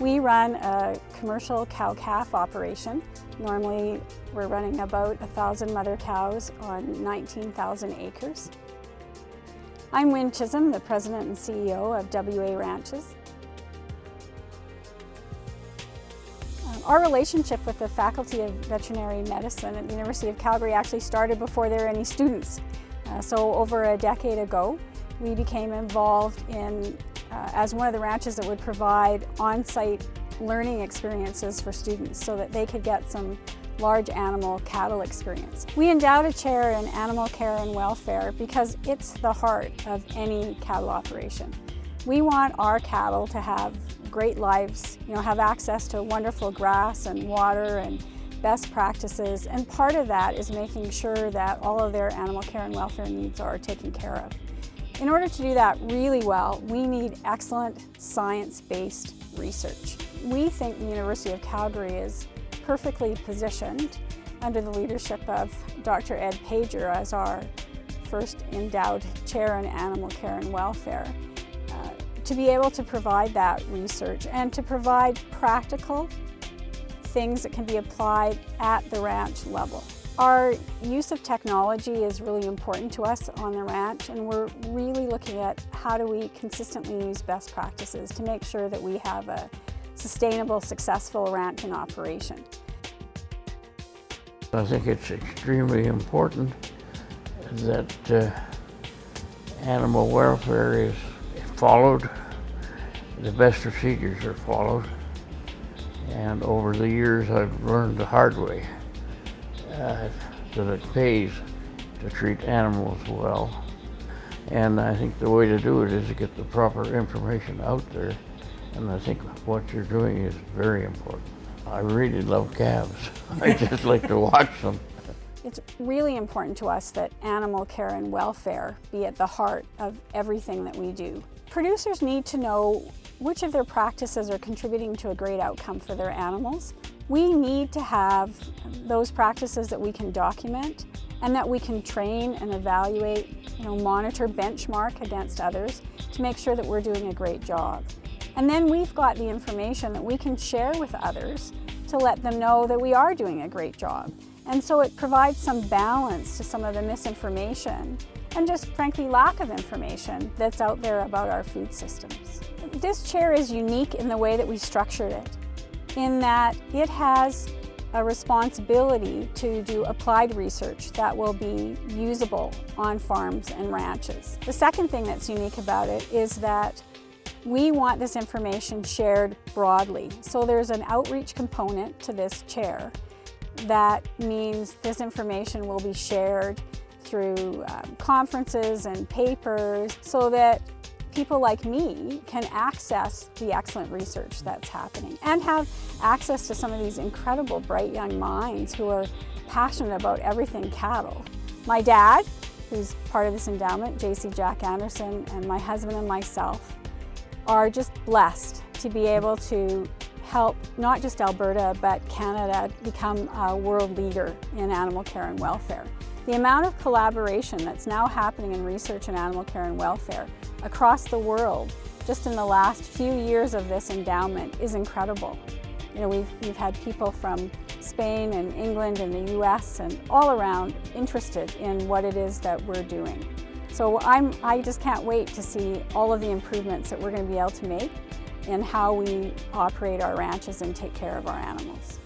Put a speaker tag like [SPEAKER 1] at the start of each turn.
[SPEAKER 1] We run a commercial cow-calf operation. Normally, we're running about 1,000 mother cows on 19,000 acres. I'm Wynne Chisholm, the President and CEO of WA Ranches. Our relationship with the Faculty of Veterinary Medicine at the University of Calgary actually started before there were any students. So over a decade ago, we became involved in as one of the ranches that would provide on-site learning experiences for students so that they could get some large animal cattle experience. We endowed a chair in animal care and welfare because it's the heart of any cattle operation. We want our cattle to have great lives, have access to wonderful grass and water and best practices, and part of that is making sure that all of their animal care and welfare needs are taken care of. In order to do that really well, we need excellent science-based research. We think the University of Calgary is perfectly positioned under the leadership of Dr. Ed Pager as our first endowed chair in animal care and welfare to be able to provide that research and to provide practical things that can be applied at the ranch level. Our use of technology is really important to us on the ranch, and we're really looking at how do we consistently use best practices to make sure that we have a sustainable, successful ranch in operation.
[SPEAKER 2] I think it's extremely important that animal welfare is followed, the best procedures are followed, and over the years I've learned the hard way that it pays to treat animals well. And I think the way to do it is to get the proper information out there, and I think what you're doing is very important. I really love calves. I just like to watch them.
[SPEAKER 1] It's really important to us that animal care and welfare be at the heart of everything that we do. Producers need to know which of their practices are contributing to a great outcome for their animals. We need to have those practices that we can document and that we can train and evaluate, monitor, benchmark against others to make sure that we're doing a great job. And then we've got the information that we can share with others to let them know that we are doing a great job. And so it provides some balance to some of the misinformation and just frankly lack of information that's out there about our food systems. This chair is unique in the way that we structured it, in that it has a responsibility to do applied research that will be usable on farms and ranches. The second thing that's unique about it is that we want this information shared broadly. So there's an outreach component to this chair. That means this information will be shared through conferences and papers so that people like me can access the excellent research that's happening and have access to some of these incredible bright young minds who are passionate about everything cattle. My dad, who's part of this endowment, JC Jack Anderson, and my husband and myself are just blessed to be able to help not just Alberta but Canada become a world leader in animal care and welfare. The amount of collaboration that's now happening in research in animal care and welfare across the world just in the last few years of this endowment is incredible. We've had people from Spain and England and the US and all around interested in what it is that we're doing. So I just can't wait to see all of the improvements that we're going to be able to make in how we operate our ranches and take care of our animals.